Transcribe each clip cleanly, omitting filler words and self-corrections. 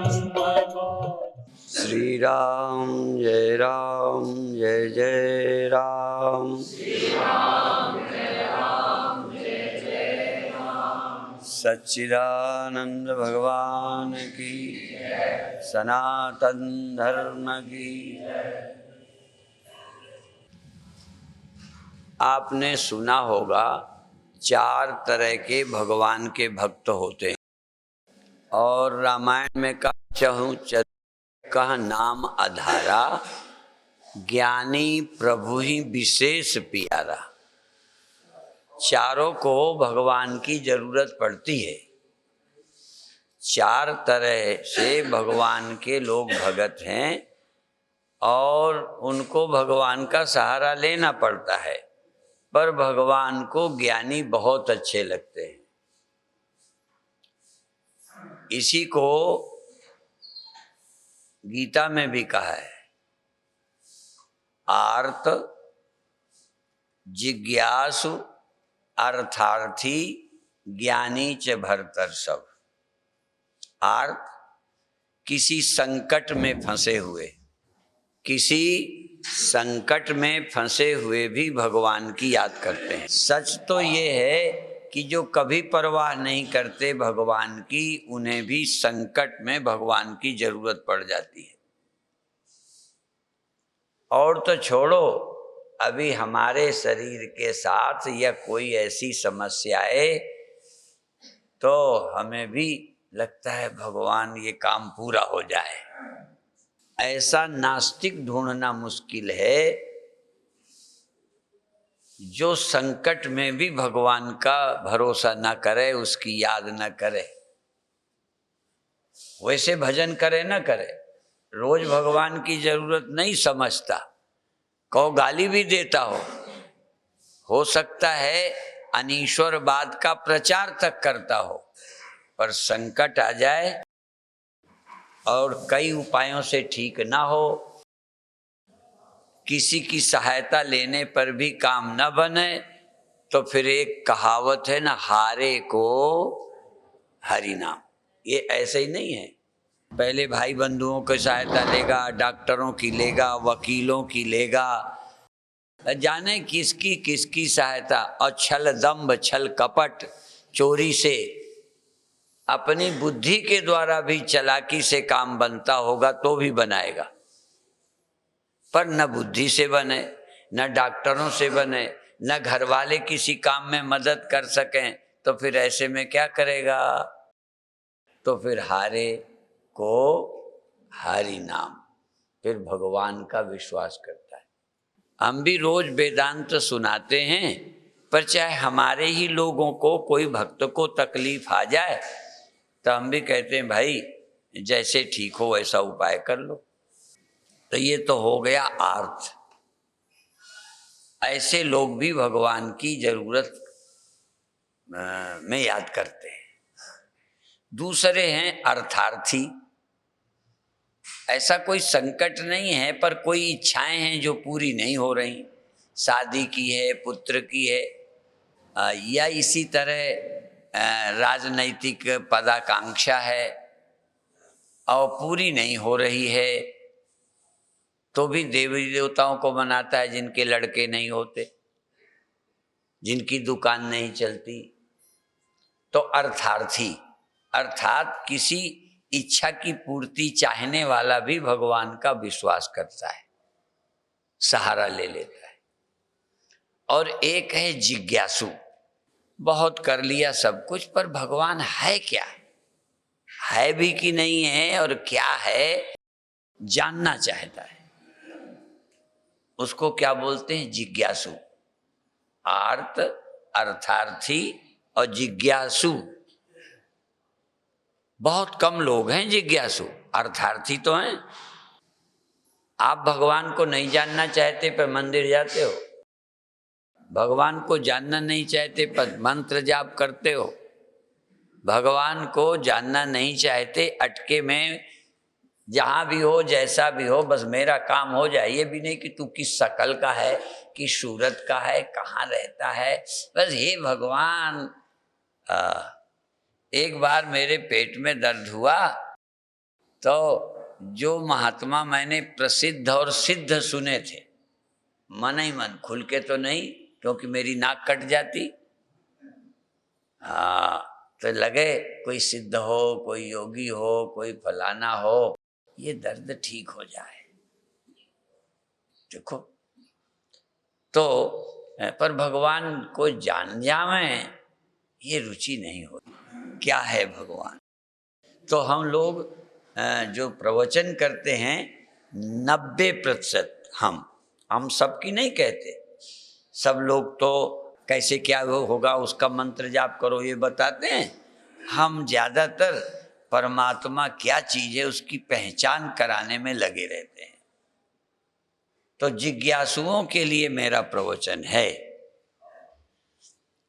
श्री राम जय जय राम। सच्चिदानंद भगवान की, सनातन धर्म की। आपने सुना होगा 4 तरह के भगवान के भक्त होते हैं और रामायण में कहूँ कह नाम आधारा, ज्ञानी प्रभु ही विशेष प्यारा। चारों को भगवान की जरूरत पड़ती है। 4 तरह से भगवान के लोग भगत हैं और उनको भगवान का सहारा लेना पड़ता है, पर भगवान को ज्ञानी बहुत अच्छे लगते हैं। इसी को गीता में भी कहा है, आर्त जिज्ञासु अर्थार्थी ज्ञानी च भरतर्षभ। आर्त किसी संकट में फंसे हुए, किसी संकट में फंसे हुए भी भगवान की याद करते हैं। सच तो ये है कि जो कभी परवाह नहीं करते भगवान की, उन्हें भी संकट में भगवान की जरूरत पड़ जाती है। और तो छोड़ो, अभी हमारे शरीर के साथ या कोई ऐसी समस्या है तो हमें भी लगता है भगवान ये काम पूरा हो जाए। ऐसा नास्तिक ढूंढना मुश्किल है जो संकट में भी भगवान का भरोसा न करे, उसकी याद न करे। वैसे भजन करे न करे, रोज भगवान की जरूरत नहीं समझता, कहो गाली भी देता हो सकता है अनीश्वरवाद का प्रचार तक करता हो, पर संकट आ जाए और कई उपायों से ठीक ना हो, किसी की सहायता लेने पर भी काम न बने, तो फिर एक कहावत है ना, हारे को हरि नाम। ये ऐसे ही नहीं है, पहले भाई बंधुओं की सहायता लेगा, डॉक्टरों की लेगा, वकीलों की लेगा, जाने किसकी किसकी सहायता, और छल दंभ छल कपट चोरी से अपनी बुद्धि के द्वारा भी चालाकी से काम बनता होगा तो भी बनाएगा, पर न बुद्धि से बने, न डॉक्टरों से बने, न घर वाले किसी काम में मदद कर सकें, तो फिर ऐसे में क्या करेगा? तो फिर हारे को हरि नाम, फिर भगवान का विश्वास करता है। हम भी रोज वेदांत सुनाते हैं, पर चाहे हमारे ही लोगों को कोई भक्त को तकलीफ आ जाए तो हम भी कहते हैं भाई जैसे ठीक हो वैसा उपाय कर लो। तो ये तो हो गया आर्थ। ऐसे लोग भी भगवान की जरूरत में याद करते हैं। दूसरे हैं अर्थार्थी। ऐसा कोई संकट नहीं है, पर कोई इच्छाएं हैं जो पूरी नहीं हो रही, शादी की है, पुत्र की है, या इसी तरह राजनैतिक पदाकांक्षा है और पूरी नहीं हो रही है, तो भी देवी देवताओं को मनाता है जिनके लड़के नहीं होते, जिनकी दुकान नहीं चलती। तो अर्थार्थी अर्थात किसी इच्छा की पूर्ति चाहने वाला भी भगवान का विश्वास करता है, सहारा ले लेता है। और एक है जिज्ञासु, बहुत कर लिया सब कुछ, पर भगवान है क्या, है भी कि नहीं है, और क्या है जानना चाहता है। उसको क्या बोलते हैं? जिज्ञासु। आर्त, अर्थार्थी और जिज्ञासु। बहुत कम लोग हैं जिज्ञासु, अर्थार्थी तो हैं। आप भगवान को नहीं जानना चाहते पर मंदिर जाते हो, भगवान को जानना नहीं चाहते पर मंत्र जाप करते हो, भगवान को जानना नहीं चाहते अटके में जहाँ भी हो जैसा भी हो बस मेरा काम हो जाए, ये भी नहीं कि तू किस शकल का है, किस सूरत का है, कहाँ रहता है, बस हे भगवान। एक बार मेरे पेट में दर्द हुआ तो जो महात्मा मैंने प्रसिद्ध और सिद्ध सुने थे, मन ही मन, खुल के तो नहीं क्योंकि मेरी नाक कट जाती, तो लगे कोई सिद्ध हो, कोई योगी हो, कोई फलाना हो, ये दर्द ठीक हो जाए। देखो तो पर भगवान को जान जावे ये रुचि नहीं होती। क्या है भगवान? तो हम लोग जो प्रवचन करते हैं 90% हम सबकी नहीं कहते। सब लोग तो कैसे क्या होगा उसका मंत्र जाप करो ये बताते हैं। हम ज़्यादातर परमात्मा क्या चीज़ है उसकी पहचान कराने में लगे रहते हैं। तो जिज्ञासुओं के लिए मेरा प्रवचन है।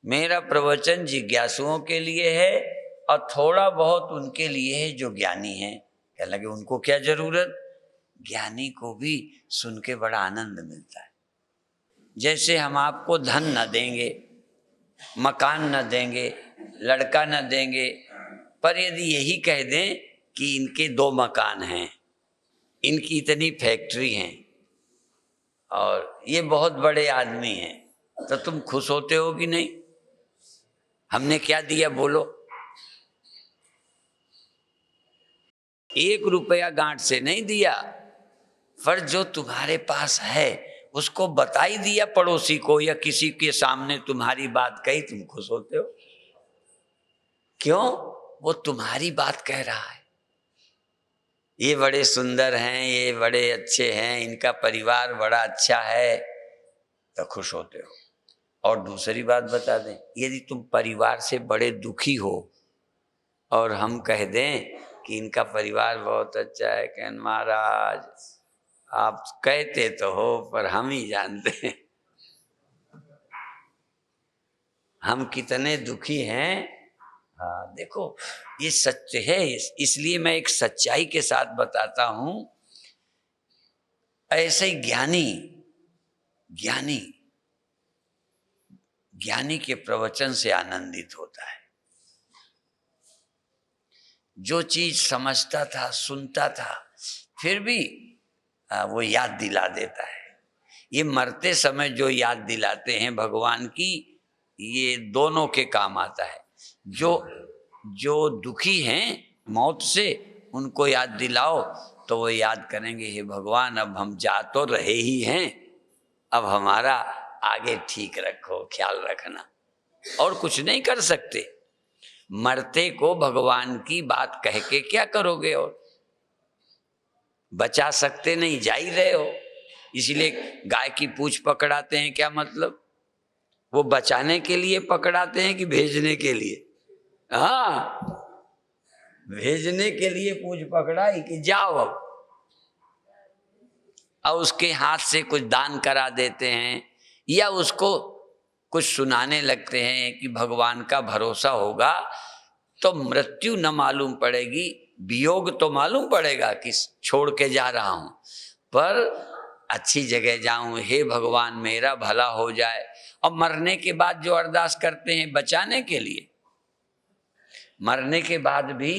मेरा प्रवचन जिज्ञासुओं के लिए है और थोड़ा बहुत उनके लिए है जो ज्ञानी हैं। क्या लगे उनको क्या जरूरत? ज्ञानी को भी सुन के बड़ा आनंद मिलता है। जैसे हम आपको धन न देंगे, मकान न देंगे, लड़का न देंगे, पर यदि यही कह दें कि इनके 2 मकान हैं, इनकी इतनी फैक्ट्री हैं और ये बहुत बड़े आदमी हैं, तो तुम खुश होते हो कि नहीं? हमने क्या दिया बोलो? 1 रुपया गांठ से नहीं दिया, पर जो तुम्हारे पास है उसको बता ही दिया पड़ोसी को या किसी के सामने तुम्हारी बात कही, तुम खुश होते हो। क्यों? वो तुम्हारी बात कह रहा है, ये बड़े सुंदर हैं, ये बड़े अच्छे हैं, इनका परिवार बड़ा अच्छा है, तो खुश होते हो। और दूसरी बात बता दें, यदि तुम परिवार से बड़े दुखी हो और हम कह दें कि इनका परिवार बहुत अच्छा है, कहन महाराज आप कहते तो हो पर हम ही जानते हैं हम कितने दुखी हैं। हाँ देखो ये सत्य है, इसलिए मैं एक सच्चाई के साथ बताता हूं। ऐसे ज्ञानी ज्ञानी ज्ञानी के प्रवचन से आनंदित होता है। जो चीज समझता था, सुनता था, फिर भी वो याद दिला देता है। ये मरते समय जो याद दिलाते हैं भगवान की, ये दोनों के काम आता है। जो दुखी हैं मौत से, उनको याद दिलाओ तो वो याद करेंगे, हे भगवान अब हम जा तो रहे ही हैं, अब हमारा आगे ठीक रखो, ख्याल रखना। और कुछ नहीं कर सकते। मरते को भगवान की बात कह के क्या करोगे? और बचा सकते नहीं, जा ही रहे हो। इसलिए गाय की पूंछ पकड़ाते हैं, क्या मतलब? वो बचाने के लिए पकड़ाते हैं कि भेजने के लिए? हाँ, भेजने के लिए पूंछ पकड़ाई कि जाओ अब। और उसके हाथ से कुछ दान करा देते हैं या उसको कुछ सुनाने लगते हैं कि भगवान का भरोसा होगा तो मृत्यु न मालूम पड़ेगी, वियोग तो मालूम पड़ेगा कि छोड़ के जा रहा हूं, पर अच्छी जगह जाऊं, हे भगवान मेरा भला हो जाए। और मरने के बाद जो अरदास करते हैं बचाने के लिए, मरने के बाद भी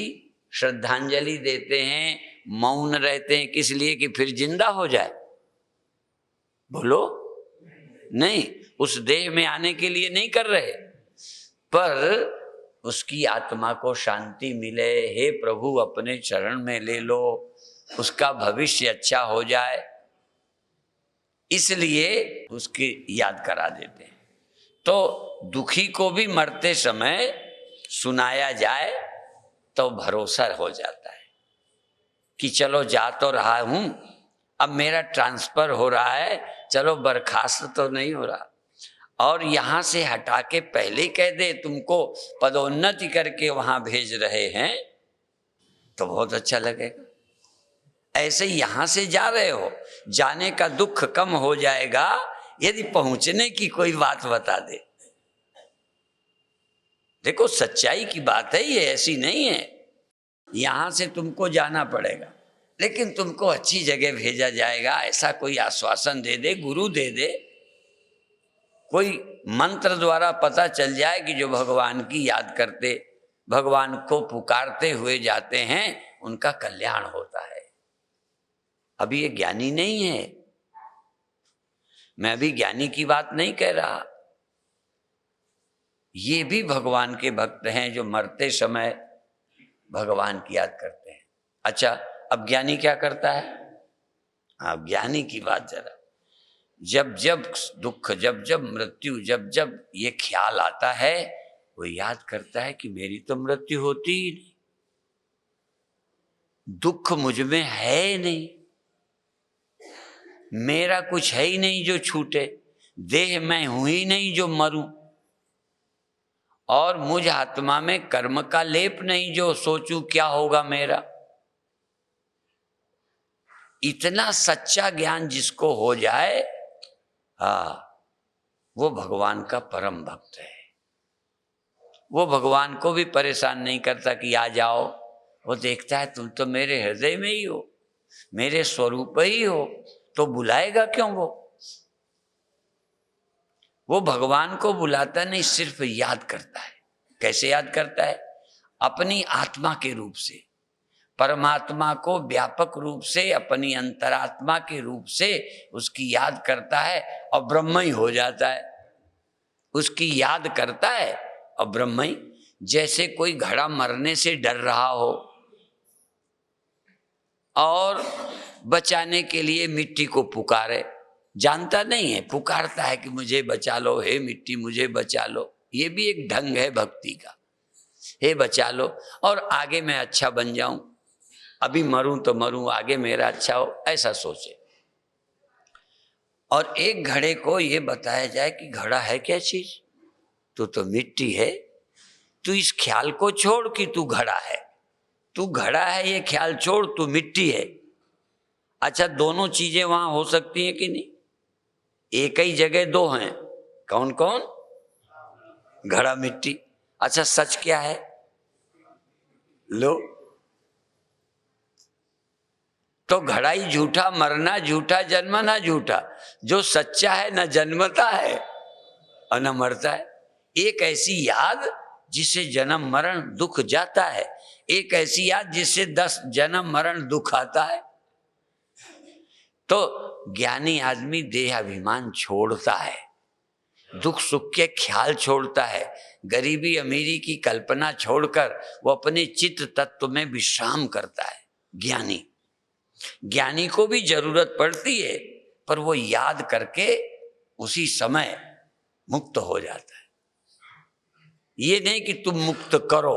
श्रद्धांजलि देते हैं, मौन रहते हैं, किस लिए? कि फिर जिंदा हो जाए। बोलो नहीं, उस देह में आने के लिए नहीं कर रहे, पर उसकी आत्मा को शांति मिले, हे प्रभु अपने चरण में ले लो, उसका भविष्य अच्छा हो जाए, इसलिए उसकी याद करा देते हैं। तो दुखी को भी मरते समय सुनाया जाए तो भरोसा हो जाता है कि चलो जा तो रहा हूं, अब मेरा ट्रांसफर हो रहा है, चलो बर्खास्त तो नहीं हो रहा। और यहां से हटा के पहले कह दे तुमको पदोन्नति करके वहां भेज रहे हैं तो बहुत अच्छा लगेगा। ऐसे यहां से जा रहे हो, जाने का दुख कम हो जाएगा यदि पहुंचने की कोई बात बता दे। देखो सच्चाई की बात है ये, ऐसी नहीं है। यहां से तुमको जाना पड़ेगा लेकिन तुमको अच्छी जगह भेजा जाएगा, ऐसा कोई आश्वासन दे दे, गुरु दे दे, कोई मंत्र द्वारा पता चल जाए कि जो भगवान की याद करते भगवान को पुकारते हुए जाते हैं, उनका कल्याण होता है। अभी ये ज्ञानी नहीं है, मैं अभी ज्ञानी की बात नहीं कह रहा। ये भी भगवान के भक्त हैं जो मरते समय भगवान की याद करते हैं। अच्छा, अब ज्ञानी क्या करता है? हाँ, ज्ञानी की बात जरा, जब जब दुख, जब जब मृत्यु, जब जब ये ख्याल आता है, वो याद करता है कि मेरी तो मृत्यु होती ही नहीं, दुख मुझ में है ही नहीं, मेरा कुछ है ही नहीं जो छूटे, देह मैं हूं ही नहीं जो मरूं, और मुझ आत्मा में कर्म का लेप नहीं जो सोचूं क्या होगा मेरा। इतना सच्चा ज्ञान जिसको हो जाए, वो भगवान का परम भक्त है। वो भगवान को भी परेशान नहीं करता कि आ जाओ, वो देखता है तुम तो मेरे हृदय में ही हो, मेरे स्वरूप ही हो, तो बुलाएगा क्यों? वो भगवान को बुलाता नहीं, सिर्फ याद करता है। कैसे याद करता है? अपनी आत्मा के रूप से, परमात्मा को व्यापक रूप से अपनी अंतरात्मा के रूप से उसकी याद करता है और ब्रह्म ही हो जाता है। उसकी याद करता है और ब्रह्म ही, जैसे कोई घड़ा मरने से डर रहा हो और बचाने के लिए मिट्टी को पुकारे, जानता नहीं है, पुकारता है कि मुझे बचा लो, हे मिट्टी मुझे बचा लो। ये भी एक ढंग है भक्ति का, हे बचा लो और आगे मैं अच्छा बन जाऊं, अभी मरूं तो मरूं, आगे मेरा अच्छा हो, ऐसा सोचे। और एक घड़े को ये बताया जाए कि घड़ा है क्या चीज, तू तो मिट्टी है, तू इस ख्याल को छोड़ कि तू घड़ा है, तू घड़ा है ये ख्याल छोड़, तू मिट्टी है। अच्छा, दोनों चीजें वहां हो सकती हैं कि नहीं? एक ही जगह दो हैं, कौन कौन? घड़ा मिट्टी। अच्छा, सच क्या है? लो, तो घड़ा ही झूठा, मरना झूठा, जन्मना झूठा। जो सच्चा है न जन्मता है और न मरता है। एक ऐसी याद जिससे जन्म मरण दुख जाता है, एक ऐसी याद जिससे 10 जन्म मरण दुख आता है। तो ज्ञानी आदमी देह अभिमान छोड़ता है, दुख सुख के ख्याल छोड़ता है, गरीबी अमीरी की कल्पना छोड़कर वो अपने चित्त तत्व में विश्राम करता है। ज्ञानी को भी जरूरत पड़ती है, पर वो याद करके उसी समय मुक्त हो जाता है। ये नहीं कि तुम मुक्त करो,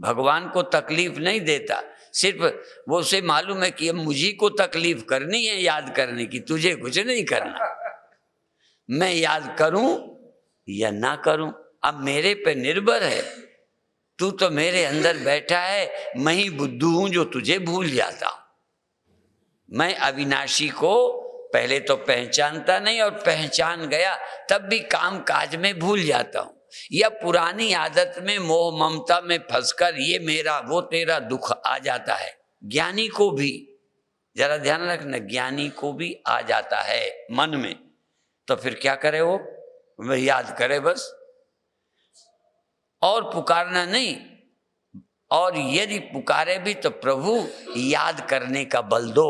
भगवान को तकलीफ नहीं देता, सिर्फ वो उसे मालूम है कि अब मुझी को तकलीफ करनी है याद करने की, तुझे कुछ नहीं करना। मैं याद करूं या ना करूं अब मेरे पे निर्भर है। तू तो मेरे अंदर बैठा है, मैं ही बुद्धू हूं जो तुझे भूल जाता हूं। मैं अविनाशी को पहले तो पहचानता नहीं, और पहचान गया तब भी काम काज में भूल जाता हूं, या पुरानी आदत में मोह ममता में फंसकर ये मेरा वो तेरा दुख आ जाता है। ज्ञानी को भी जरा ध्यान रखना, ज्ञानी को भी आ जाता है मन में, तो फिर क्या करे वो याद करे बस, और पुकारना नहीं। और यदि पुकारे भी तो प्रभु याद करने का बल दो,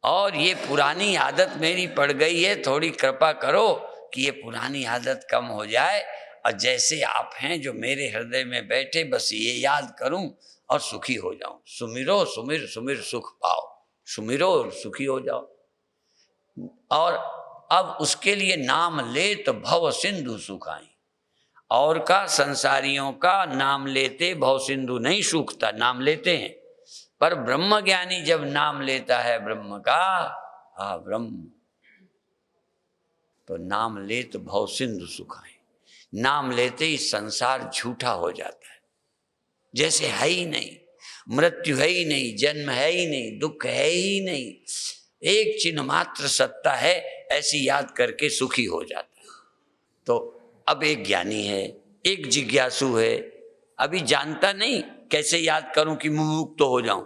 और ये पुरानी आदत मेरी पड़ गई है, थोड़ी कृपा करो कि ये पुरानी आदत कम हो जाए, और जैसे आप हैं जो मेरे हृदय में बैठे, बस ये याद करूं और सुखी हो जाऊं। सुमिरो सुमिर सुमिर सुख पाओ, सुमिरो और सुखी हो जाओ। और अब उसके लिए नाम ले तो भव सिंधु सुखाई। और का संसारियों का नाम लेते भव सिंधु नहीं सूखता, नाम लेते हैं, पर ब्रह्म ज्ञानी जब नाम लेता है ब्रह्म का, ब्रह्म, तो नाम ले तो भव सिंधु सुखाए। नाम लेते ही संसार झूठा हो जाता है, जैसे है ही नहीं, मृत्यु है ही नहीं, जन्म है ही नहीं, दुख है ही नहीं, एक चिन्ह मात्र सत्ता है, ऐसी याद करके सुखी हो जाता है। तो अब एक ज्ञानी है, एक जिज्ञासु है, अभी जानता नहीं कैसे याद करूं कि मुक्त हो जाऊं।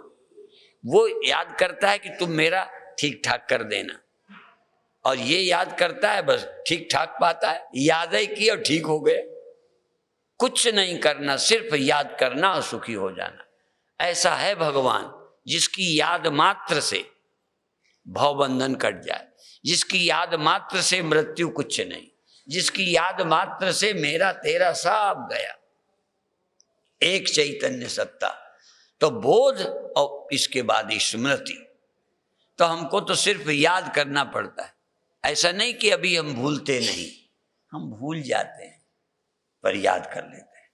वो याद करता है कि तुम मेरा ठीक ठाक कर देना, और ये याद करता है बस ठीक ठाक पाता है, याद है कि और ठीक हो गया। कुछ नहीं करना, सिर्फ याद करना और सुखी हो जाना। ऐसा है भगवान जिसकी याद मात्र से भवबंधन कट जाए, जिसकी याद मात्र से मृत्यु कुछ नहीं, जिसकी याद मात्र से मेरा तेरा सब गया, एक चैतन्य सत्ता। तो बोध और इसके बाद स्मृति। तो हमको तो सिर्फ याद करना पड़ता है। ऐसा नहीं कि अभी हम भूलते नहीं, हम भूल जाते हैं पर याद कर लेते हैं।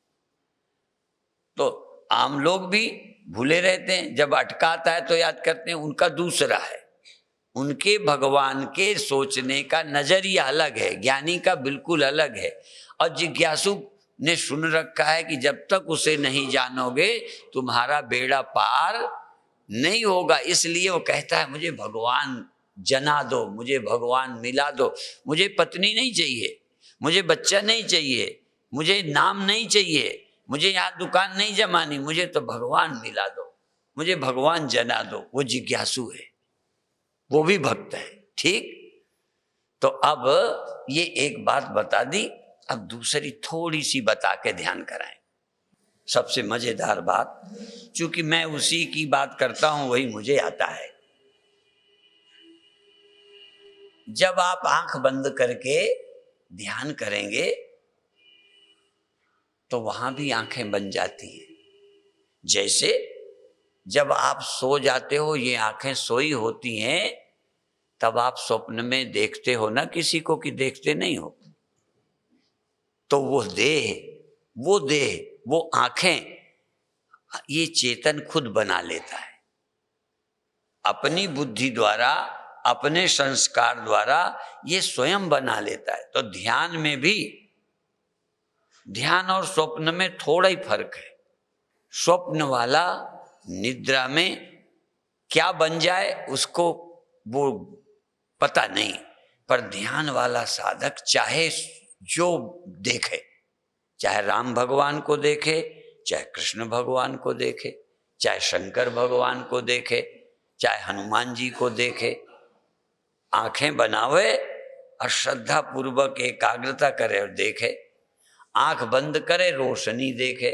तो आम लोग भी भूले रहते हैं, जब अटका आता है तो याद करते हैं। उनका दूसरा है, उनके भगवान के सोचने का नजरिया अलग है, ज्ञानी का बिल्कुल अलग है। और जिज्ञासु ने सुन रखा है कि जब तक उसे नहीं जानोगे तुम्हारा बेड़ा पार नहीं होगा। इसलिए वो कहता है मुझे भगवान जना दो, मुझे भगवान मिला दो। मुझे पत्नी नहीं चाहिए, मुझे बच्चा नहीं चाहिए, मुझे नाम नहीं चाहिए, मुझे यहाँ दुकान नहीं जमानी, मुझे तो भगवान मिला दो, मुझे भगवान जना दो। वो जिज्ञासु है, वो भी भक्त है। ठीक। तो अब ये एक बात बता दी, अब दूसरी थोड़ी सी बता के ध्यान कराएं। सबसे मजेदार बात, चूंकि मैं उसी की बात करता हूं वही मुझे आता है। जब आप आंख बंद करके ध्यान करेंगे तो वहां भी आंखें बन जाती हैं। जैसे जब आप सो जाते हो, ये आंखें सोई होती हैं, तब आप स्वप्न में देखते हो ना किसी को, कि देखते नहीं हो। तो वो देह, वो आंखें, ये चेतन खुद बना लेता है अपनी बुद्धि द्वारा, अपने संस्कार द्वारा, ये स्वयं बना लेता है। तो ध्यान में भी, ध्यान और स्वप्न में थोड़ा ही फर्क है। स्वप्न वाला निद्रा में क्या बन जाए उसको वो पता नहीं, पर ध्यान वाला साधक चाहे जो देखे, चाहे राम भगवान को देखे, चाहे कृष्ण भगवान को देखे, चाहे शंकर भगवान को देखे, चाहे हनुमान जी को देखे, आंखें बनावे और श्रद्धा पूर्वक एकाग्रता करे और देखे। आंख बंद करे, रोशनी देखे।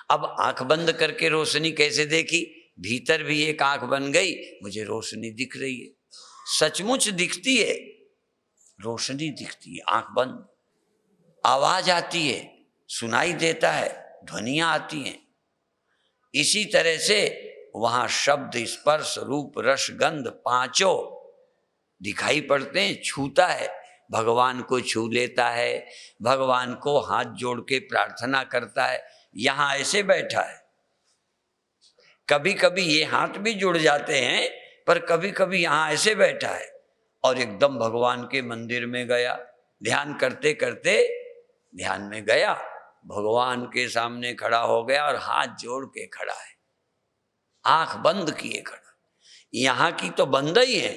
अब आंख बंद करके रोशनी कैसे देखी? भीतर भी एक आंख बन गई, मुझे रोशनी दिख रही है, सचमुच दिखती है, रोशनी दिखती है, आंख बंद। आवाज आती है, सुनाई देता है, ध्वनियां आती हैं। इसी तरह से वहां शब्द, स्पर्श, रूप, रस, गंध पांचों दिखाई पड़ते हैं। छूता है, भगवान को छू लेता है, भगवान को हाथ जोड़ के प्रार्थना करता है। यहां ऐसे बैठा है, कभी कभी ये हाथ भी जुड़ जाते हैं, पर कभी कभी यहां ऐसे बैठा है और एकदम भगवान के मंदिर में गया। ध्यान करते करते ध्यान में गया, भगवान के सामने खड़ा हो गया और हाथ जोड़ के खड़ा है, आंख बंद किए खड़ा। यहां की तो बंद ही है,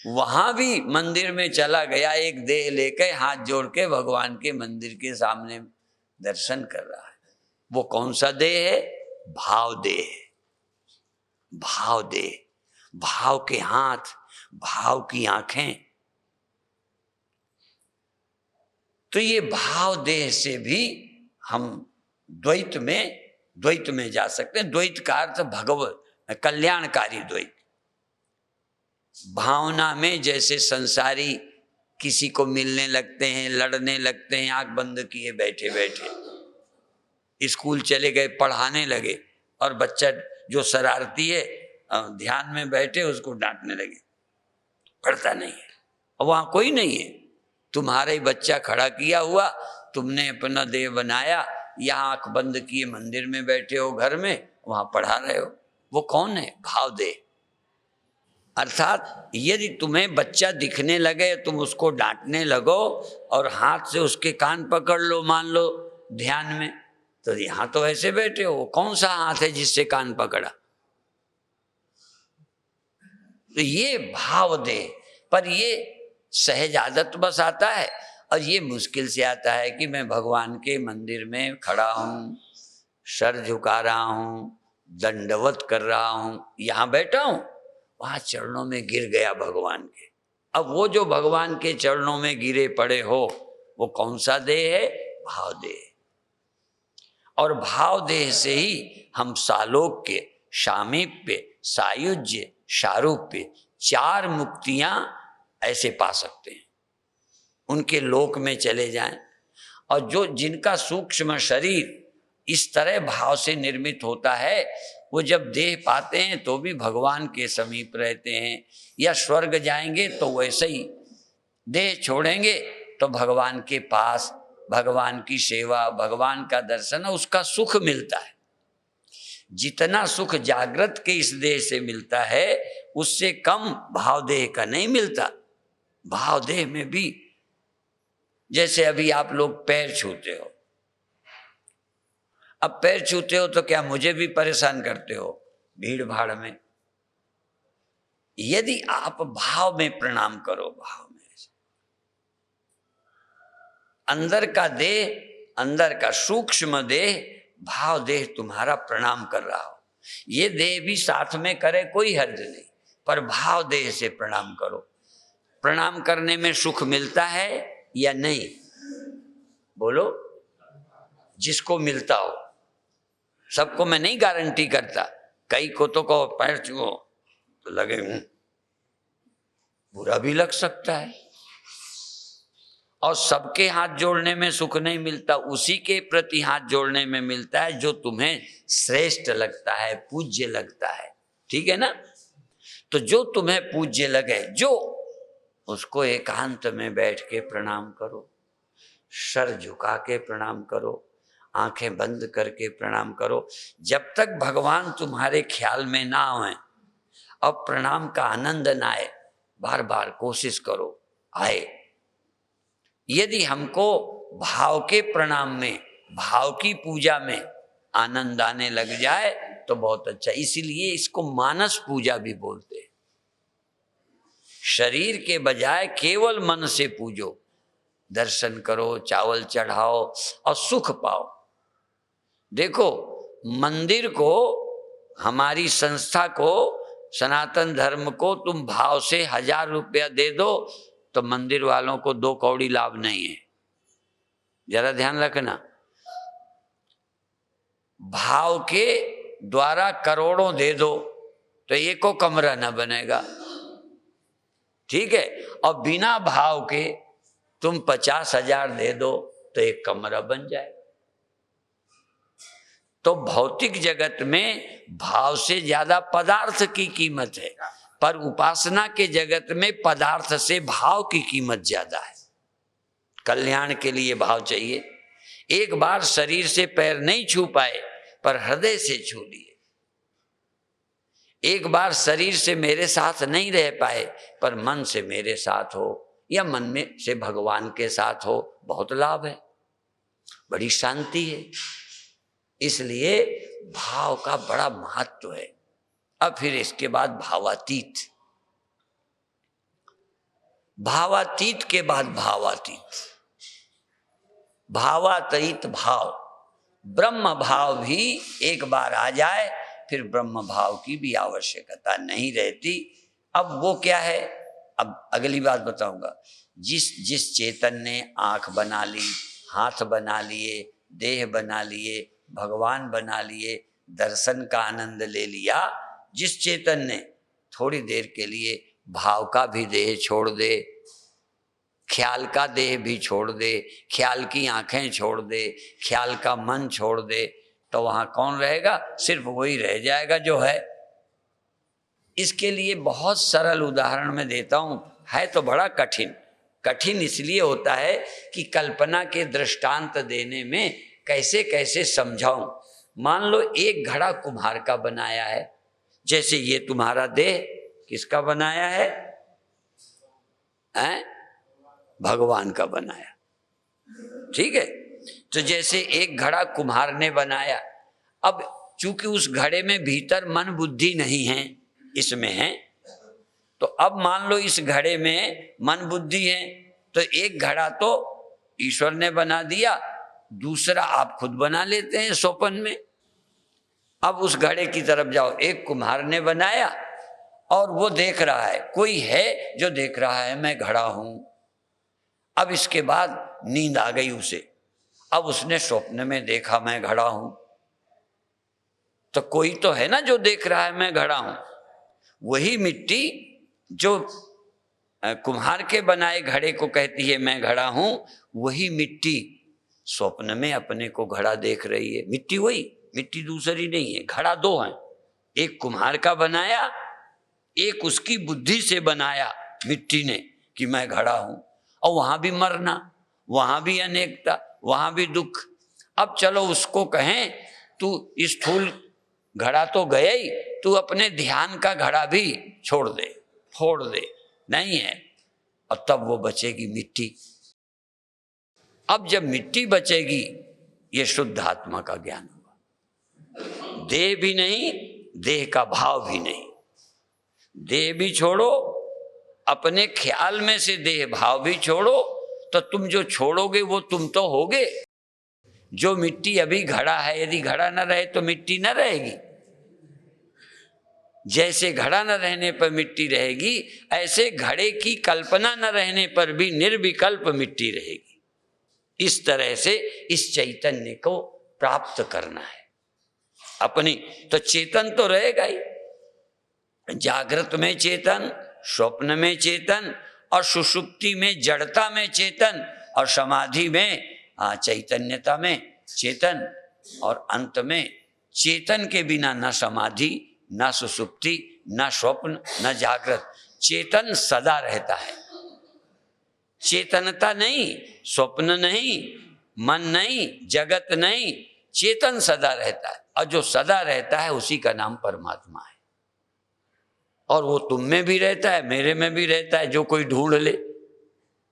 वहां भी मंदिर में चला गया, एक देह लेकर हाथ जोड़ के भगवान के मंदिर के सामने दर्शन कर रहा है। वो कौन सा देह है? भाव देह। भाव देह, भाव के हाथ, भाव की आंखें। तो ये भाव देह से भी हम द्वैत में जा सकते हैं। द्वैत का अर्थ भगवत कल्याणकारी द्वैत। भावना में जैसे संसारी किसी को मिलने लगते हैं, लड़ने लगते हैं, आंख बंद किए बैठे बैठे। स्कूल चले गए, पढ़ाने लगे, और बच्चा जो शरारती है ध्यान में बैठे उसको डांटने लगे, पढ़ता नहीं है। और वहां कोई नहीं है, तुम्हारा ही बच्चा खड़ा किया हुआ, तुमने अपना देह बनाया, यहाँ आंख बंद किए मंदिर में बैठे हो, घर में, वहां पढ़ा रहे हो। वो कौन है? भाव देह। अर्थात यदि तुम्हें बच्चा दिखने लगे, तुम उसको डांटने लगो और हाथ से उसके कान पकड़ लो, मान लो ध्यान में, तो यहां तो ऐसे बैठे हो, कौन सा हाथ है जिससे कान पकड़ा? तो ये भाव दे, पर ये सहज आदत बस आता है, और ये मुश्किल से आता है कि मैं भगवान के मंदिर में खड़ा हूं, सर झुका रहा हूं, दंडवत कर रहा हूं, यहां बैठा हूं, वहां चरणों में गिर गया भगवान के। अब वो जो भगवान के चरणों में गिरे पड़े हो, वो कौन सा देह है? भाव देह। और भाव देह से ही हम सालोक्य, सामीप्य, सायुज्य, सारूप्य 4 मुक्तियां ऐसे पा सकते हैं। उनके लोक में चले जाएं। और जो जिनका सूक्ष्म शरीर इस तरह भाव से निर्मित होता है, वो जब देह पाते हैं तो भी भगवान के समीप रहते हैं, या स्वर्ग जाएंगे तो वैसे ही, देह छोड़ेंगे तो भगवान के पास, भगवान की सेवा, भगवान का दर्शन, उसका सुख मिलता है। जितना सुख जागृत के इस देह से मिलता है उससे कम भाव देह का नहीं मिलता। भाव देह में भी, जैसे अभी आप लोग पैर छूते हो, अब पैर छूते हो तो क्या मुझे भी परेशान करते हो भीड़ भाड़ में? यदि आप भाव में प्रणाम करो, भाव में, अंदर का देह, अंदर का सूक्ष्म देह, भाव देह तुम्हारा प्रणाम कर रहा हो, ये देह भी साथ में करे कोई हर्ज नहीं, पर भाव देह से प्रणाम करो। प्रणाम करने में सुख मिलता है या नहीं? बोलो। जिसको मिलता हो, सबको मैं नहीं गारंटी करता। कई को तो कहो पैर छुओ तो लगे बुरा भी लग सकता है, और सबके हाथ जोड़ने में सुख नहीं मिलता, उसी के प्रति हाथ जोड़ने में मिलता है जो तुम्हें श्रेष्ठ लगता है, पूज्य लगता है। ठीक है ना? तो जो तुम्हें पूज्य लगे, जो उसको एकांत में बैठ के प्रणाम करो, सर झुका के प्रणाम करो, आंखें बंद करके प्रणाम करो। जब तक भगवान तुम्हारे ख्याल में ना आए और प्रणाम का आनंद ना आए, बार बार कोशिश करो आए। यदि हमको भाव के प्रणाम में, भाव की पूजा में आनंद आने लग जाए तो बहुत अच्छा। इसीलिए इसको मानस पूजा भी बोलते हैं। शरीर के बजाय केवल मन से पूजो, दर्शन करो, चावल चढ़ाओ और सुख पाओ। देखो, मंदिर को, हमारी संस्था को, सनातन धर्म को तुम भाव से 1000 रुपया दे दो तो मंदिर वालों को 2 कौड़ी लाभ नहीं है। जरा ध्यान रखना। भाव के द्वारा करोड़ों दे दो तो एको कमरा ना बनेगा। ठीक है? और बिना भाव के तुम 50,000 दे दो तो एक कमरा बन जाएगा। तो भौतिक जगत में भाव से ज्यादा पदार्थ की कीमत है, पर उपासना के जगत में पदार्थ से भाव की कीमत ज्यादा है। कल्याण के लिए भाव चाहिए। एक बार शरीर से पैर नहीं छू पाए पर हृदय से छू लिए। एक बार शरीर से मेरे साथ नहीं रह पाए पर मन से मेरे साथ हो, या मन में से भगवान के साथ हो, बहुत लाभ है, बड़ी शांति है। इसलिए भाव का बड़ा महत्व है। अब फिर इसके बाद भावातीत, भावातीत के बाद भावातीत, भावातीत भाव, ब्रह्म भाव भी एक बार आ जाए फिर ब्रह्म भाव की भी आवश्यकता नहीं रहती। अब वो क्या है, अब अगली बात बताऊंगा। जिस चेतन ने आंख बना ली, हाथ बना लिए, देह बना लिए, भगवान बना लिए, दर्शन का आनंद ले लिया, जिस चेतन ने थोड़ी देर के लिए भाव का भी देह छोड़ दे, ख्याल का देह भी छोड़ दे, ख्याल की आंखें छोड़ दे, ख्याल का मन छोड़ दे, तो वहां कौन रहेगा? सिर्फ वही रह जाएगा जो है। इसके लिए बहुत सरल उदाहरण मैं देता हूं, है तो बड़ा कठिन। कठिन इसलिए होता है कि कल्पना के दृष्टांत देने में कैसे कैसे समझाऊं। मान लो एक घड़ा कुम्हार का बनाया है, जैसे ये तुम्हारा देह किसका बनाया है? भगवान का बनाया। ठीक है? तो जैसे एक घड़ा कुम्हार ने बनाया, अब चूंकि उस घड़े में भीतर मन बुद्धि नहीं है, इसमें है, तो अब मान लो इस घड़े में मन बुद्धि है, तो एक घड़ा तो ईश्वर ने बना दिया, दूसरा आप खुद बना लेते हैं स्वप्न में। अब उस घड़े की तरफ जाओ, एक कुम्हार ने बनाया और वो देख रहा है, कोई है जो देख रहा है मैं घड़ा हूं। अब इसके बाद नींद आ गई उसे, अब उसने स्वप्न में देखा मैं घड़ा हूं, तो कोई तो है ना जो देख रहा है मैं घड़ा हूं। वही मिट्टी जो कुम्हार के बनाए घड़े को कहती है मैं घड़ा हूं, वही मिट्टी स्वप्न में अपने को घड़ा देख रही है। मिट्टी वही, मिट्टी दूसरी नहीं है। घड़ा दो हैं, एक कुम्हार का बनाया, एक उसकी बुद्धि से बनाया मिट्टी ने कि मैं घड़ा हूं। और वहां भी मरना, वहां भी अनेकता, वहां भी दुख। अब चलो उसको कहें तू स्थूल घड़ा तो गया ही, तू अपने ध्यान का घड़ा भी छोड़ दे, फोड़ दे, नहीं है। और तब वो बचेगी मिट्टी। अब जब मिट्टी बचेगी, ये शुद्ध आत्मा का ज्ञान होगा। देह भी नहीं, देह का भाव भी नहीं। देह भी छोड़ो, अपने ख्याल में से देह भाव भी छोड़ो, तो तुम जो छोड़ोगे वो तुम तो होगे। जो मिट्टी अभी घड़ा है, यदि घड़ा न रहे तो मिट्टी न रहेगी। जैसे घड़ा न रहने पर मिट्टी रहेगी, ऐसे घड़े की कल्पना न रहने पर भी निर्विकल्प मिट्टी रहेगी। इस तरह से इस चैतन्य को प्राप्त करना है अपनी। तो चेतन तो रहेगा ही, जागृत में चेतन, स्वप्न में चेतन, और सुषुप्ति में जड़ता में चेतन, और समाधि में चैतन्यता में चेतन, और अंत में चेतन के बिना न समाधि, न सुषुप्ति, न स्वप्न, न जागृत। चेतन सदा रहता है। चेतनता नहीं, स्वप्न नहीं, मन नहीं, जगत नहीं, चेतन सदा रहता है। और जो सदा रहता है उसी का नाम परमात्मा है। और वो तुम में भी रहता है, मेरे में भी रहता है। जो कोई ढूंढ ले,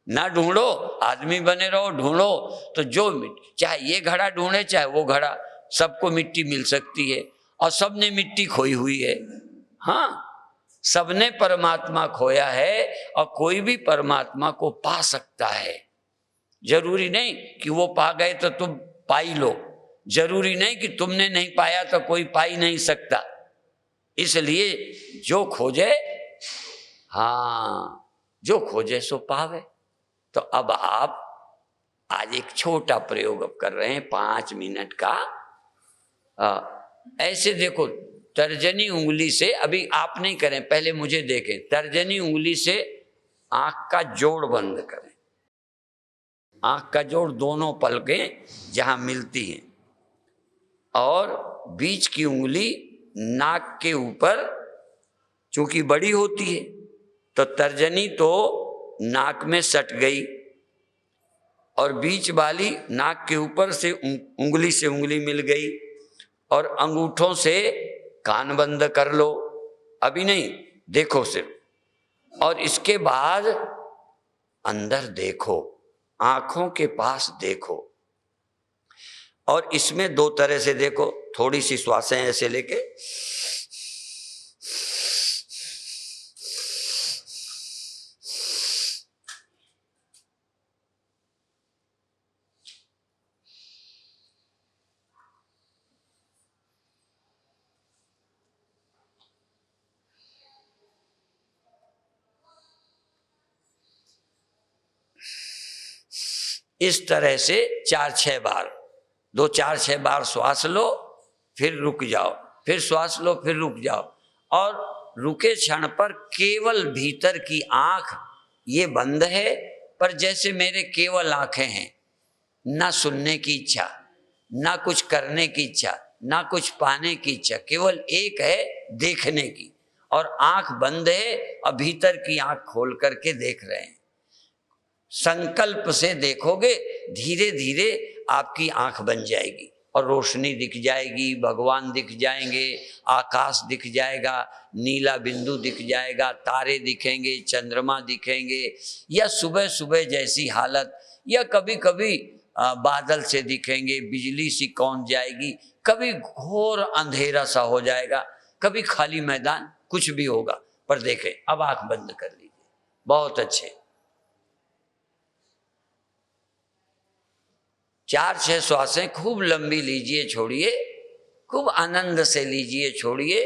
ना ढूंढो, आदमी बने रहो, ढूंढो तो जो, चाहे ये घड़ा ढूंढे चाहे वो घड़ा, सबको मिट्टी मिल सकती है। और सबने मिट्टी खोई हुई है। हाँ, सबने परमात्मा खोया है, और कोई भी परमात्मा को पा सकता है। जरूरी नहीं कि वो पा गए तो तुम पाई लो, जरूरी नहीं कि तुमने नहीं पाया तो कोई पा ही नहीं सकता। इसलिए जो खोजे, हाँ, जो खोजे सो पावे। तो अब आप आज एक छोटा प्रयोग अब कर रहे हैं 5 मिनट का। ऐसे देखो, तर्जनी उंगली से, अभी आप नहीं करें, पहले मुझे देखें। तर्जनी उंगली से आंख का जोड़ बंद करें। आंख का जोड़, दोनों पलकें जहां मिलती हैं, और बीच की उंगली नाक के ऊपर, चूंकि बड़ी होती है तो तर्जनी तो नाक में सट गई, और बीच वाली नाक के ऊपर से उंगली से उंगली मिल गई, और अंगूठों से कान बंद कर लो। अभी नहीं, देखो सिर्फ। और इसके बाद अंदर देखो, आंखों के पास देखो, और इसमें 2 तरह से देखो। थोड़ी सी श्वासें ऐसे लेके, इस तरह से 4-6 बार, 2-4-6 बार श्वास लो, फिर रुक जाओ, फिर श्वास लो, फिर रुक जाओ। और रुके क्षण पर केवल भीतर की आंख ये बंद है, पर जैसे मेरे केवल आंखें हैं, ना सुनने की इच्छा, ना कुछ करने की इच्छा, ना कुछ पाने की इच्छा, केवल एक है देखने की। और आंख बंद है, और भीतर की आंख खोल करके देख रहे हैं। संकल्प से देखोगे, धीरे धीरे आपकी आंख बन जाएगी, और रोशनी दिख जाएगी, भगवान दिख जाएंगे, आकाश दिख जाएगा, नीला बिंदु दिख जाएगा, तारे दिखेंगे, चंद्रमा दिखेंगे, या सुबह सुबह जैसी हालत, या कभी कभी बादल से दिखेंगे, बिजली सी कौन जाएगी, कभी घोर अंधेरा सा हो जाएगा, कभी खाली मैदान, कुछ भी होगा। पर देखें, अब आंख बंद कर लीजिए। बहुत अच्छे। 4-6 श्वासें खूब लंबी लीजिए, छोड़िए, खूब आनंद से लीजिए, छोड़िए।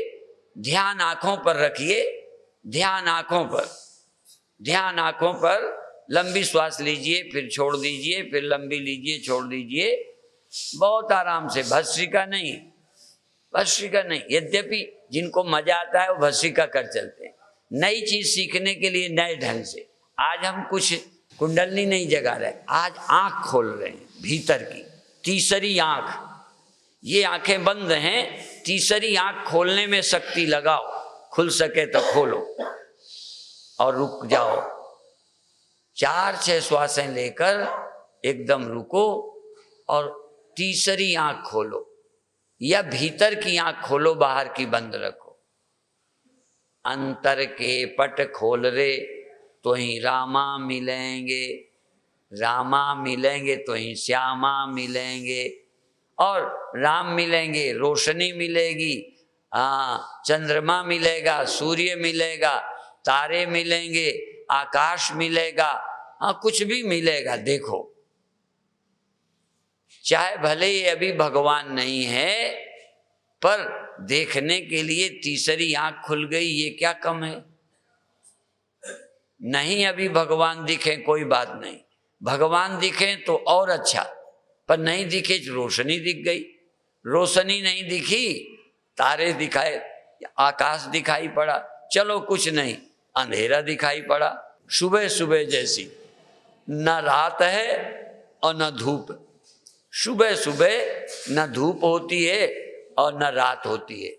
ध्यान आंखों पर रखिए, ध्यान आंखों पर, ध्यान आंखों पर लंबी श्वास लीजिए, फिर छोड़ दीजिए, फिर लंबी लीजिए, छोड़ दीजिए, बहुत आराम से। भस्त्रिका नहीं, भस्त्रिका नहीं। यद्यपि जिनको मजा आता है वो भस्त्रिका कर चलते हैं, नई चीज सीखने के लिए नए ढंग से। आज हम कुछ कुंडलनी नहीं जगा रहे, आज आंख खोल रहे हैं, भीतर की तीसरी आंख। ये आंखें बंद हैं, तीसरी आंख खोलने में शक्ति लगाओ, खुल सके तो खोलो और रुक जाओ। 4-6 श्वासें लेकर एकदम रुको और तीसरी आंख खोलो, या भीतर की आंख खोलो, बाहर की बंद रखो। अंतर के पट खोल रे तो ही रामा मिलेंगे, रामा मिलेंगे तो ही श्यामा मिलेंगे, और राम मिलेंगे रोशनी मिलेगी, चंद्रमा मिलेगा, सूर्य मिलेगा, तारे मिलेंगे, आकाश मिलेगा, कुछ भी मिलेगा। देखो, चाहे भले ही अभी भगवान नहीं है, पर देखने के लिए तीसरी आंख खुल गई, ये क्या कम है? नहीं अभी भगवान दिखे कोई बात नहीं, भगवान दिखे तो और अच्छा, पर नहीं दिखे तो रोशनी दिख गई। रोशनी नहीं दिखी, तारे दिखाए, आकाश दिखाई पड़ा, चलो कुछ नहीं, अंधेरा दिखाई पड़ा। सुबह सुबह जैसी, न रात है और न धूप। सुबह सुबह न धूप होती है और न रात होती है।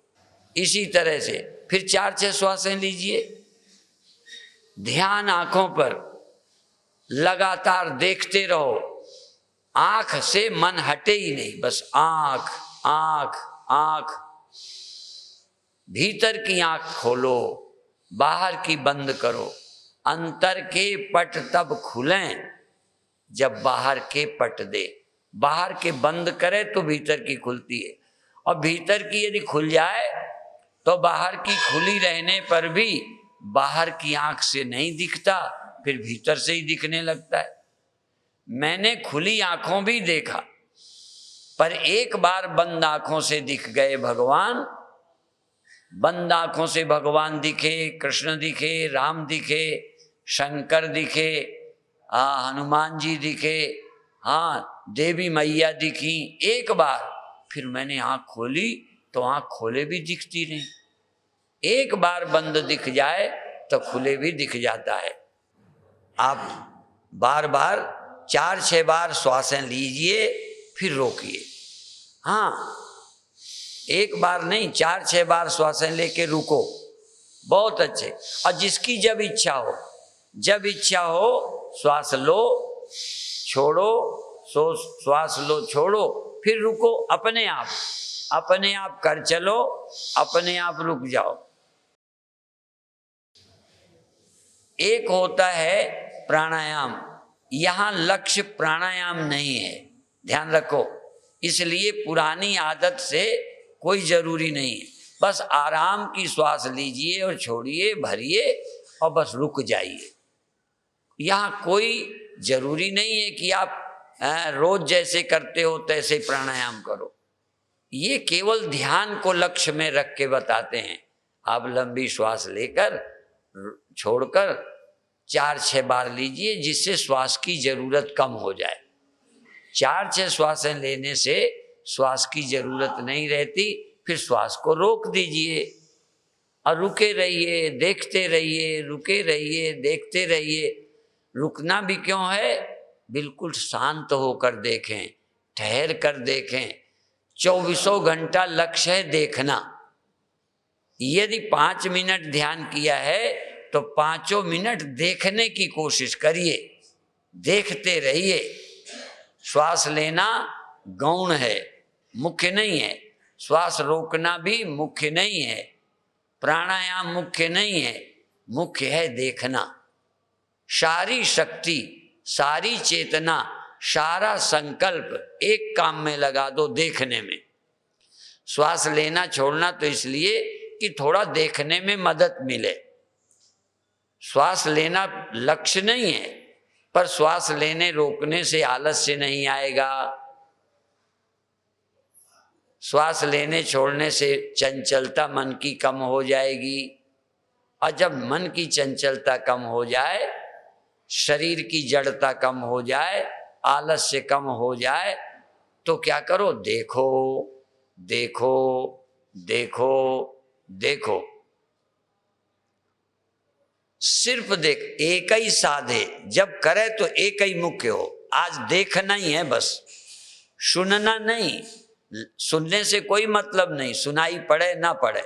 इसी तरह से फिर 4-6 श्वासें लीजिए, ध्यान आंखों पर, लगातार देखते रहो, आंख से मन हटे ही नहीं, बस आंख आंख आंख। भीतर की आंख खोलो, बाहर की बंद करो। अंतर के पट तब खुलें जब बाहर के पट दे। बाहर के बंद करे तो भीतर की खुलती है, और भीतर की यदि खुल जाए तो बाहर की खुली रहने पर भी बाहर की आंख से नहीं दिखता, फिर भीतर से ही दिखने लगता है। मैंने खुली आंखों भी देखा, पर एक बार बंद आंखों से दिख गए भगवान। बंद आंखों से भगवान दिखे, कृष्ण दिखे, राम दिखे, शंकर दिखे, हनुमान जी दिखे, देवी मैया दिखी एक बार। फिर मैंने आंख खोली तो आंख खोले भी दिखती नहीं। एक बार बंद दिख जाए तो खुले भी दिख जाता है। आप बार बार 4-6 बार श्वासें लीजिए, फिर रोकिए। एक बार नहीं, 4-6 बार श्वासें लेके रुको, बहुत अच्छे। और जिसकी जब इच्छा हो, जब इच्छा हो श्वास लो, छोड़ो, श्वास लो, छोड़ो, फिर रुको। अपने आप कर चलो, अपने आप रुक जाओ। एक होता है प्राणायाम, यहां लक्ष्य प्राणायाम नहीं है, ध्यान रखो। इसलिए पुरानी आदत से कोई जरूरी नहीं है, बस आराम की श्वास लीजिए और छोड़िए, भरिए और बस रुक जाइए। यहाँ कोई जरूरी नहीं है कि आप रोज जैसे करते हो तैसे प्राणायाम करो। ये केवल ध्यान को लक्ष्य में रख के बताते हैं। आप लंबी श्वास लेकर छोड़कर 4-6 बार लीजिए, जिससे श्वास की जरूरत कम हो जाए। 4-6 श्वासें लेने से श्वास की जरूरत नहीं रहती, फिर श्वास को रोक दीजिए और रुके रहिए, देखते रहिए, रुके रहिए, देखते रहिए। रुकना भी क्यों है? बिल्कुल शांत होकर देखें, ठहर कर देखें। 24 घंटा लक्ष्य है देखना। यदि 5 मिनट ध्यान किया है तो 5 मिनट देखने की कोशिश करिए, देखते रहिए। श्वास लेना गौण है, मुख्य नहीं है। श्वास रोकना भी मुख्य नहीं है, प्राणायाम मुख्य नहीं है, मुख्य है देखना। सारी शक्ति, सारी चेतना, सारा संकल्प एक काम में लगा दो, देखने में। श्वास लेना छोड़ना तो इसलिए कि थोड़ा देखने में मदद मिले। श्वास लेना लक्ष्य नहीं है, पर श्वास लेने रोकने से आलस्य नहीं आएगा। श्वास लेने छोड़ने से चंचलता मन की कम हो जाएगी, और जब मन की चंचलता कम हो जाए, शरीर की जड़ता कम हो जाए, आलस्य कम हो जाए, तो क्या करो, देखो देखो देखो देखो, सिर्फ देख, एक ही साधे, जब करे तो एक ही मुख्य हो। आज देखना ही है बस, सुनना नहीं। सुनने से कोई मतलब नहीं, सुनाई पड़े ना पड़े,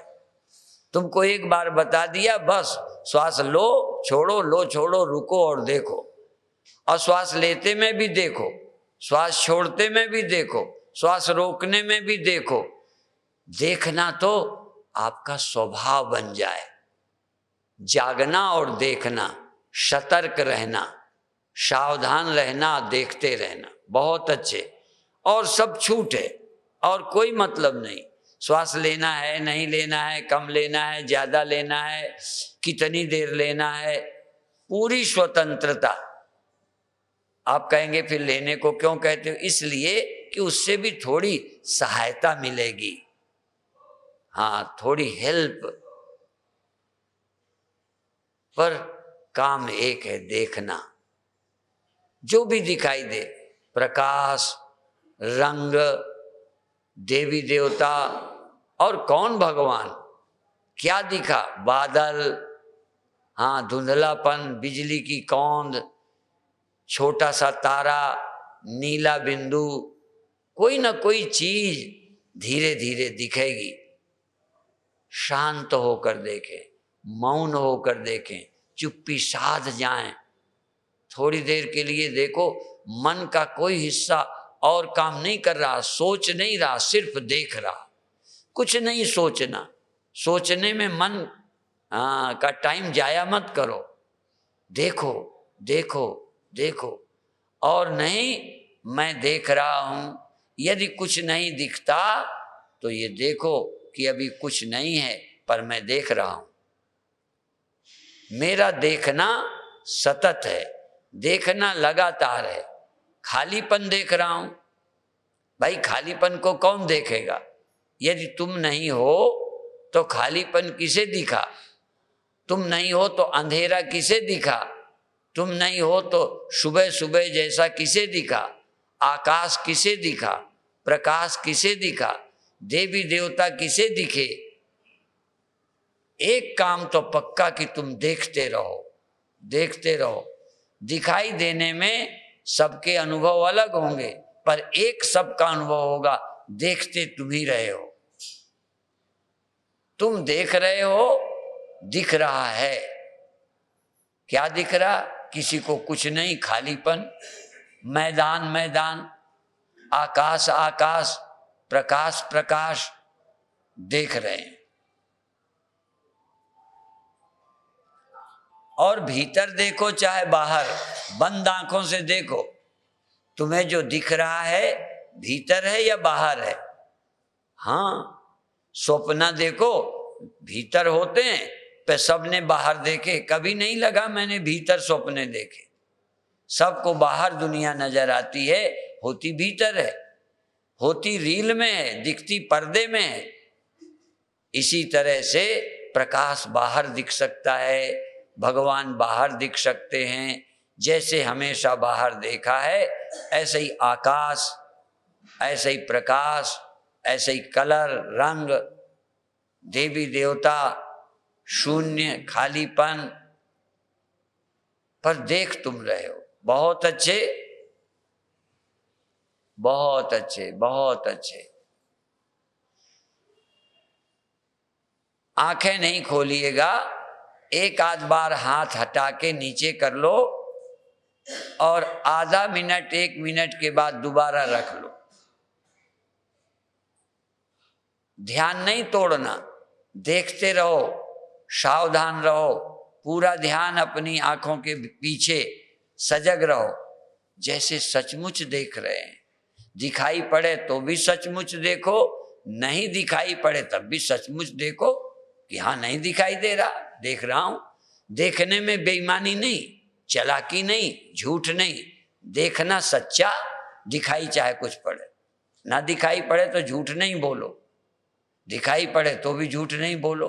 तुमको एक बार बता दिया बस। श्वास लो छोड़ो, रुको और देखो, और श्वास लेते में भी देखो, श्वास छोड़ते में भी देखो, श्वास रोकने में भी देखो। देखना तो आपका स्वभाव बन जाए, जागना और देखना, सतर्क रहना, सावधान रहना, देखते रहना, बहुत अच्छे। और सब छूट है और कोई मतलब नहीं। श्वास लेना है नहीं लेना है, कम लेना है ज्यादा लेना है, कितनी देर लेना है, पूरी स्वतंत्रता। आप कहेंगे फिर लेने को क्यों कहते हो? इसलिए कि उससे भी थोड़ी सहायता मिलेगी, हाँ थोड़ी हेल्प। पर काम एक है, देखना। जो भी दिखाई दे, प्रकाश, रंग, देवी देवता और कौन भगवान, क्या दिखा, बादल, हाँ धुंधलापन, बिजली की कौंद, छोटा सा तारा, नीला बिंदु, कोई ना कोई चीज धीरे धीरे दिखेगी। शांत होकर देखें, मौन होकर देखें, चुप्पी साध जाएं, थोड़ी देर के लिए देखो। मन का कोई हिस्सा और काम नहीं कर रहा, सोच नहीं रहा, सिर्फ देख रहा, कुछ नहीं सोचना। सोचने में मन का टाइम जाया मत करो, देखो देखो देखो। और नहीं, मैं देख रहा हूं, यदि कुछ नहीं दिखता तो ये देखो कि अभी कुछ नहीं है, पर मैं देख रहा हूं। मेरा देखना सतत है, देखना लगातार है। खालीपन देख रहा हूं, भाई खालीपन को कौन देखेगा? यदि तुम नहीं हो तो खालीपन किसे दिखा? तुम नहीं हो तो अंधेरा किसे दिखा? तुम नहीं हो तो सुबह सुबह जैसा किसे दिखा? आकाश किसे दिखा? प्रकाश किसे दिखा? देवी देवता किसे दिखे? एक काम तो पक्का कि तुम देखते रहो, देखते रहो। दिखाई देने में सबके अनुभव अलग होंगे, पर एक सबका अनुभव होगा, देखते तुम ही रहे हो। तुम देख रहे हो, दिख रहा है। क्या दिख रहा? किसी को कुछ नहीं, खालीपन, मैदान मैदान, आकाश आकाश, प्रकाश प्रकाश, देख रहे हैं। और भीतर देखो चाहे बाहर, बंद आंखों से देखो, तुम्हें जो दिख रहा है भीतर है या बाहर है? हाँ, स्वप्न देखो, भीतर होते हैं, पे सबने बाहर देखे, कभी नहीं लगा मैंने भीतर स्वप्ने देखे। सबको बाहर दुनिया नजर आती है, होती भीतर है, होती रील में है, दिखती पर्दे में है। इसी तरह से प्रकाश बाहर दिख सकता है, भगवान बाहर दिख सकते हैं। जैसे हमेशा बाहर देखा है, ऐसे ही आकाश, ऐसे ही प्रकाश, ऐसे ही कलर, रंग, देवी देवता, शून्य, खालीपन, पर देख तुम रहे हो। बहुत अच्छे, बहुत अच्छे, बहुत अच्छे। आंखें नहीं खोलिएगा, एक आध बार हाथ हटा के नीचे कर लो और आधा मिनट, एक मिनट के बाद दोबारा रख लो। ध्यान नहीं तोड़ना, देखते रहो, सावधान रहो, पूरा ध्यान अपनी आंखों के पीछे, सजग रहो, जैसे सचमुच देख रहे हैं। दिखाई पड़े तो भी सचमुच देखो, नहीं दिखाई पड़े तब भी सचमुच देखो कि हाँ नहीं दिखाई दे रहा, देख रहा हूं। देखने में बेईमानी नहीं, चालाकी नहीं, झूठ नहीं, देखना सच्चा। दिखाई चाहे कुछ पड़े, ना दिखाई पड़े तो झूठ नहीं बोलो, दिखाई पड़े तो भी झूठ नहीं बोलो।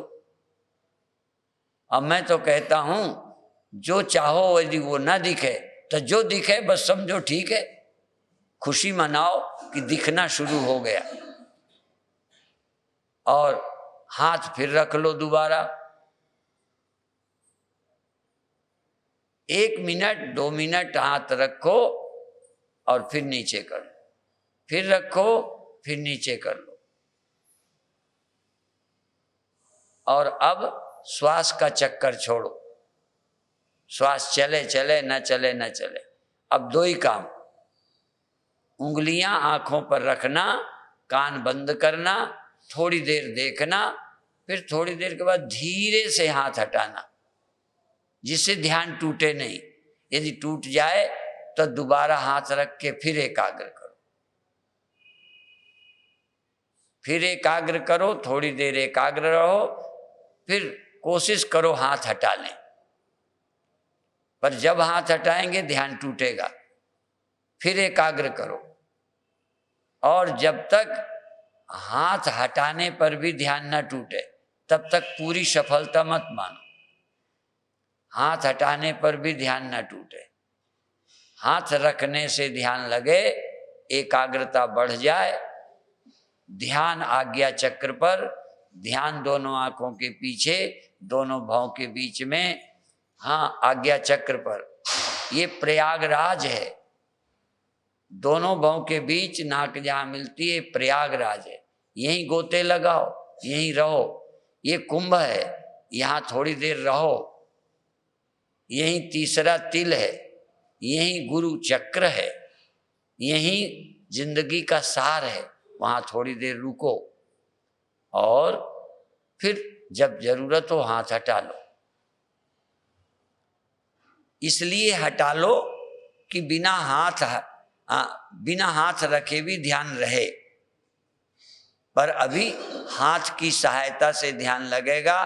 अब मैं तो कहता हूं जो चाहो यदि वो ना दिखे तो जो दिखे बस समझो ठीक है, खुशी मनाओ कि दिखना शुरू हो गया। और हाथ फिर रख लो दोबारा, 1 मिनट 2 मिनट हाथ रखो और फिर नीचे कर लो, फिर रखो फिर नीचे कर लो। और अब श्वास का चक्कर छोड़ो, श्वास चले चले न चले न चले। अब 2 ही काम, उंगलियां आंखों पर रखना, कान बंद करना, थोड़ी देर देखना, फिर थोड़ी देर के बाद धीरे से हाथ हटाना, जिससे ध्यान टूटे नहीं। यदि टूट जाए तो दोबारा हाथ रख के फिर एकाग्र करो, फिर एकाग्र करो, थोड़ी देर एकाग्र रहो, फिर कोशिश करो हाथ हटा लें। पर जब हाथ हटाएंगे ध्यान टूटेगा, फिर एकाग्र करो। और जब तक हाथ हटाने पर भी ध्यान न टूटे तब तक पूरी सफलता मत मानो। हाथ हटाने पर भी ध्यान न टूटे, हाथ रखने से ध्यान लगे, एकाग्रता बढ़ जाए, ध्यान आज्ञा चक्र पर, ध्यान दोनों आंखों के पीछे, दोनों भौं के बीच में, हाँ आज्ञा चक्र पर। ये प्रयागराज है, दोनों भौं के बीच नाक जहाँ मिलती है प्रयागराज है। यहीं गोते लगाओ, यहीं रहो। ये कुंभ है, यहाँ थोड़ी देर रहो। यहीं तीसरा तिल है, यहीं गुरु चक्र है, यहीं जिंदगी का सार है, वहाँ थोड़ी देर रुको और फिर जब जरूरत हो हाथ हटा लो। इसलिए हटा लो कि बिना हाथ रखे भी ध्यान रहे। पर अभी हाथ की सहायता से ध्यान लगेगा,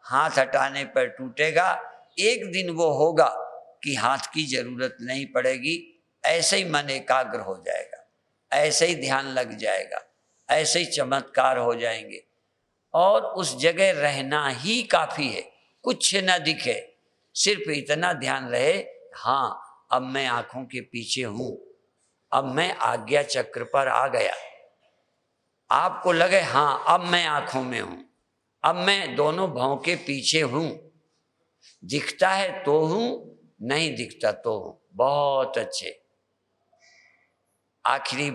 हाथ हटाने पर टूटेगा। एक दिन वो होगा कि हाथ की जरूरत नहीं पड़ेगी, ऐसे ही मन एकाग्र हो जाएगा, ऐसे ही ध्यान लग जाएगा, ऐसे ही चमत्कार हो जाएंगे। और उस जगह रहना ही काफी है, कुछ न दिखे, सिर्फ इतना ध्यान रहे, हाँ अब मैं आंखों के पीछे हूं, अब मैं आज्ञा चक्र पर आ गया। आपको लगे हाँ अब मैं आंखों में हूं, अब मैं दोनों भौं के पीछे हूं, दिखता है तो हूं, नहीं दिखता तो हूं। बहुत अच्छे। आखिरी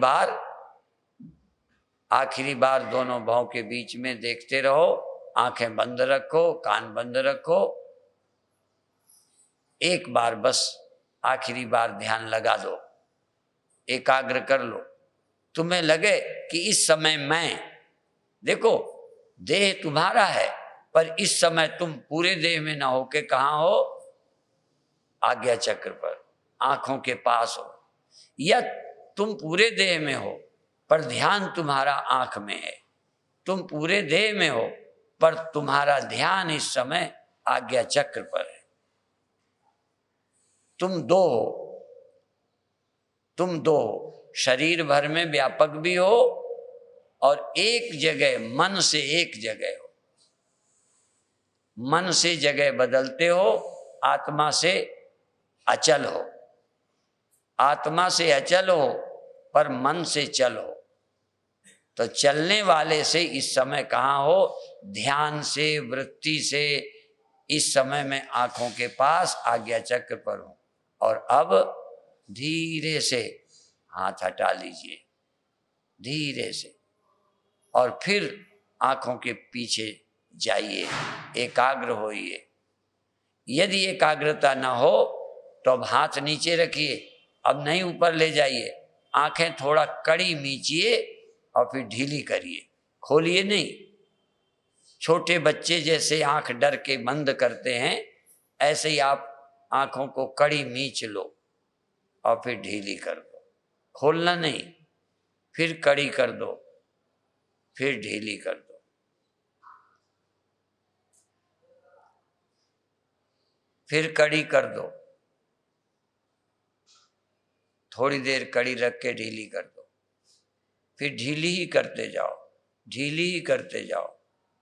बार दोनों भौं के बीच में देखते रहो, आंखें बंद रखो, कान बंद रखो। एक बार बस आखिरी बार ध्यान लगा दो, एकाग्र कर लो। तुम्हें लगे कि इस समय मैं, देखो देह तुम्हारा है पर इस समय तुम पूरे देह में ना होके कहाँ हो, आज्ञा चक्र पर, आंखों के पास हो। या तुम पूरे देह में हो पर ध्यान तुम्हारा आंख में है, तुम पूरे देह में हो पर तुम्हारा ध्यान इस समय आज्ञा चक्र पर है। तुम दो हो, शरीर भर में व्यापक भी हो और एक जगह मन से एक जगह हो। मन से जगह बदलते हो, आत्मा से अचल हो। आत्मा से अचल हो पर मन से चल हो। तो चलने वाले से इस समय कहाँ हो, ध्यान से, वृत्ति से इस समय मैं आंखों के पास आज्ञा चक्र पर हूं। और अब धीरे से हाथ हटा लीजिए, धीरे से, और फिर आंखों के पीछे जाइए, एकाग्र होइए। यदि एकाग्रता न हो तो अब हाथ नीचे रखिए, अब नहीं ऊपर ले जाइए, आंखें थोड़ा कड़ी मीचिए और फिर ढीली करिए, खोलिए नहीं। छोटे बच्चे जैसे आंख डर के बंद करते हैं, ऐसे ही आप आंखों को कड़ी मीच लो और फिर ढीली कर दो। खोलना नहीं, फिर कड़ी कर दो, फिर ढीली कर दो। फिर कड़ी कर दो, थोड़ी देर कड़ी रख के ढीली कर दो, फिर ढीली ही करते जाओ, ढीली ही करते जाओ,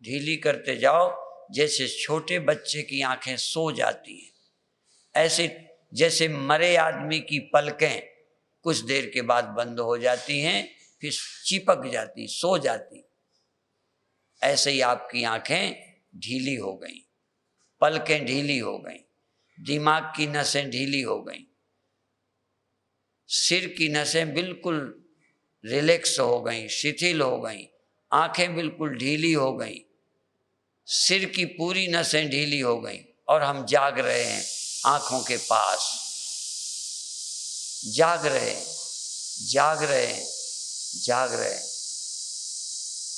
ढीली करते जाओ। जैसे छोटे बच्चे की आंखें सो जाती हैं, ऐसे जैसे मरे आदमी की पलकें कुछ देर के बाद बंद हो जाती हैं, फिर चिपक जाती, सो जाती, ऐसे ही आपकी आंखें ढीली हो गई, पलकें ढीली हो गई, दिमाग की नसें ढीली हो गई, सिर की नसें बिल्कुल रिलैक्स हो गई, शिथिल हो गई, आंखें बिल्कुल ढीली हो गई, सिर की पूरी नसें ढीली हो गई और हम जाग रहे हैं आंखों के पास, जाग रहे हैं, जाग रहे हैं, जाग रहे हैं।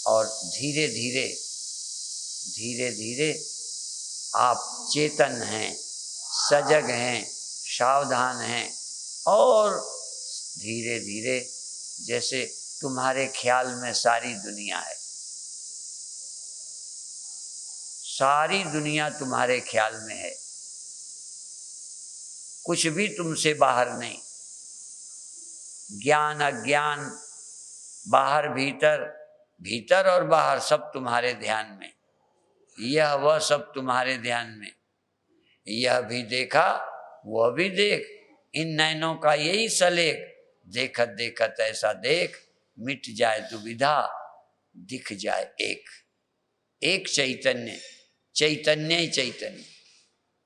और धीरे धीरे धीरे धीरे आप चेतन हैं, सजग हैं, सावधान हैं और धीरे धीरे जैसे तुम्हारे ख्याल में सारी दुनिया है, सारी दुनिया तुम्हारे ख्याल में है, कुछ भी तुमसे बाहर नहीं, ज्ञान अज्ञान, बाहर भीतर, भीतर और बाहर सब तुम्हारे ध्यान में, यह वह सब तुम्हारे ध्यान में, यह भी देखा वह भी देख, इन नैनों का यही सलेख, देखत देखत ऐसा देख, मिट जाए दुविधा, दिख जाए एक। एक चैतन्य, चैतन्य ही चैतन्य,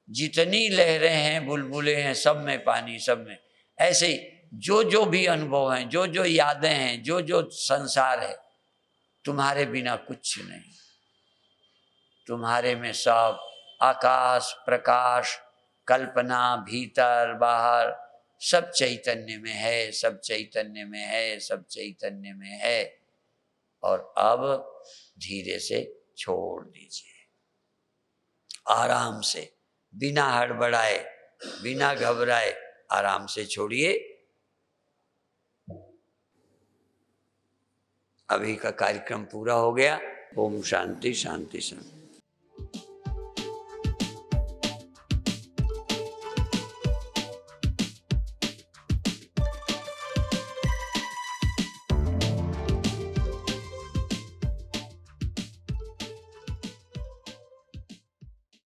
जितनी लहरें हैं, बुलबुलें हैं, सब में पानी, सब में, ऐसे ही जो जो भी अनुभव हैं, जो जो यादें हैं, जो जो संसार है, तुम्हारे बिना कुछ नहीं, तुम्हारे में सब आकाश प्रकाश कल्पना भीतर बाहर सब चैतन्य में है, सब चैतन्य में है, सब चैतन्य में है। और अब धीरे से छोड़ दीजिए, आराम से, बिना हड़बड़ाए, बिना घबराए, आराम से छोड़िए। अभी का कार्यक्रम पूरा हो गया। ओम शांति शांति शांति।